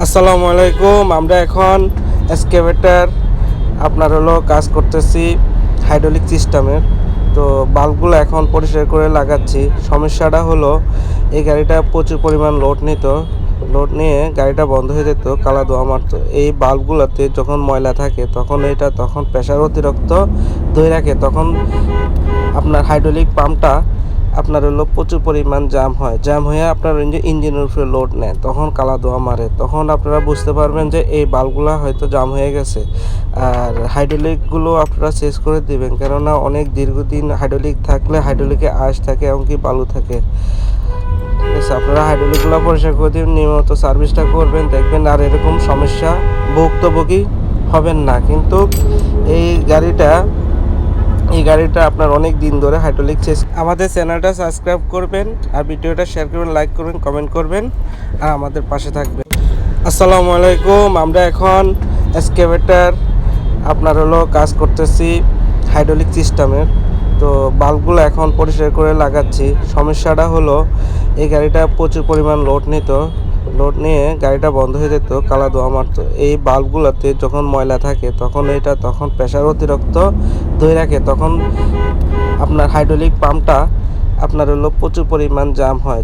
আসসালামু আলাইকুম। আমরা এখন এক্সকেভেটর আপনার কাজ করতেছি হাইড্রোলিক সিস্টেমের। তো বাল্বগুলো এখন পরিষ্কার করে লাগাচ্ছি। সমস্যাটা হলো এই গাড়িটা প্রচুর পরিমাণ লোড নিয়ে গাড়িটা বন্ধ হয়ে যেত, কালা ধোঁয়া মারতো। এই বাল্বগুলোতে যখন ময়লা থাকে তখন প্রেসার অতিরিক্ত ধরে রাখে, তখন আপনার হাইড্রোলিক পাম্পটা আপনার প্রচুর পরিমাণ জ্যাম হয়ে আপনার ইঞ্জিনের উপরে লোড নেয়, তখন কালা ধোঁয়া মারে। তখন আপনারা বুঝতে পারবেন যে এই বাল্বগুলো হয়তো জাম হয়ে গেছে। আর হাইড্রোলিকগুলো আপনারা চেঞ্জ করে দিবেন, কেননা অনেক দীর্ঘদিন হাইড্রোলিক থাকলে হাইড্রোলিকে আঁশ থাকে, এমনকি বালু থাকে। ঠিক আছে, আপনারা হাইড্রোলিকগুলো পরিষ্কার করে দিন, নিয়মিত সার্ভিসটা করবেন, দেখবেন আর এরকম সমস্যা ভুক্তভোগী হবেন না। কিন্তু এই গাড়িটা আপনার অনেক দিন ধরে হাইড্রোলিক চেঞ্জ। আমাদের চ্যানেলটা সাবস্ক্রাইব করবেন, আর ভিডিওটা শেয়ার করবেন, লাইক করবেন, কমেন্ট করবেন, আর আমাদের পাশে থাকবেন। আসসালামু আলাইকুম। আমরা এখন এক্সকেভেটর আপনার কাজ করতেছি হাইড্রোলিক সিস্টেমের। তো বাল্বগুলো এখন পরিষ্কার করে লাগাচ্ছি। সমস্যাটা হলো এই গাড়িটা প্রচুর পরিমাণ লোড নিয়ে গাড়িটা বন্ধ হয়ে যেত, কালা ধোঁয়া মারতো। এই বাল্বগুলোতে যখন ময়লা থাকে তখন প্রেসার অতিরিক্ত ধরে রাখে, তখন আপনার হাইড্রোলিক পাম্পটা আপনার প্রচুর পরিমাণ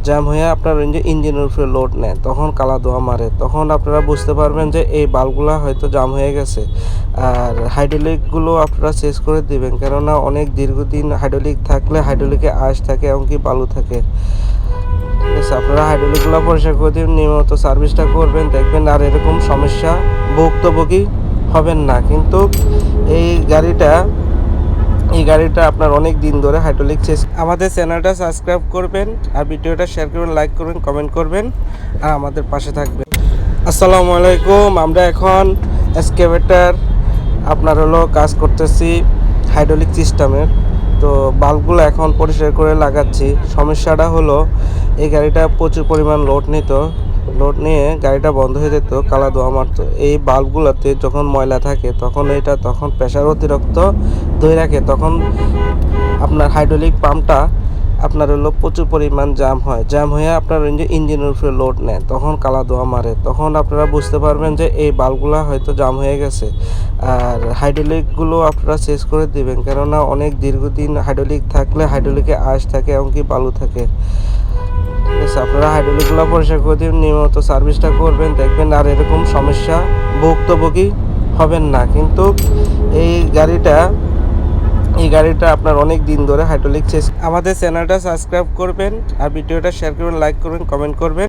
জ্যাম হয়ে আপনার ইঞ্জিনের উপরে লোড নেয়, তখন কালা ধোঁয়া মারে। তখন আপনারা বুঝতে পারবেন যে এই বাল্বগুলো হয়তো জাম হয়ে গেছে। আর হাইড্রোলিকগুলো আপনারা চেঞ্জ করে দিবেন, কেননা অনেক দীর্ঘদিন হাইড্রোলিক থাকলে হাইড্রোলিকে আঁশ থাকে, এমনকি বালু থাকে। ঠিক আছে, আপনারা হাইড্রোলিকগুলো পরিষ্কার করে দিন, নিয়মিত সার্ভিসটা করবেন, দেখবেন আর এরকম সমস্যা ভুক্তভোগী হবেন না। কিন্তু এই গাড়িটা আপনার অনেক দিন ধরে হাইড্রোলিক চেঞ্জ। আমাদের চ্যানেলটা সাবস্ক্রাইব করবেন, আর ভিডিওটা শেয়ার করবেন, লাইক করবেন, কমেন্ট করবেন, আর আমাদের পাশে থাকবেন। আসসালামু আলাইকুম। আমরা এখন এক্সকেভেটর আপনার কাজ করতেছি হাইড্রোলিক সিস্টেমের। তো বাল্বগুলো এখন পরিষ্কার করে লাগাচ্ছি। সমস্যাটা হলো এই গাড়িটা প্রচুর পরিমাণ লোড নিয়ে গাড়িটা বন্ধ হয়ে যেত, কালা ধোঁয়া মারতো। এই বাল্বগুলোতে যখন ময়লা থাকে তখন প্রেসার অতিরিক্ত ধরে রাখে, তখন আপনার হাইড্রোলিক পাম্পটা আপনার প্রচুর পরিমাণ জ্যাম হয়ে আপনার ইঞ্জিনের উপরে লোড নেয়, তখন কালা ধোঁয়া মারে। তখন আপনারা বুঝতে পারবেন যে এই বাল্বগুলো হয়তো জাম হয়ে গেছে। আর হাইড্রোলিকগুলো আপনারা চেঞ্জ করে দিবেন, কেননা অনেক দীর্ঘদিন হাইড্রোলিক থাকলে হাইড্রোলিকে আঁশ থাকে, এমনকি বালু থাকে। ঠিক আছে, আপনারা হাইড্রোলিকগুলো পরিষ্কার করে দিন, নিয়মিত সার্ভিসটা করবেন, দেখবেন আর এরকম সমস্যা ভুক্তভোগী হবেন না। কিন্তু এই গাড়িটা আপনার অনেক দিন ধরে হাইড্রোলিক চেঞ্জ। আমাদের চ্যানেলটা সাবস্ক্রাইব করবেন, আর ভিডিওটা শেয়ার করবেন, লাইক করবেন, কমেন্ট করবেন।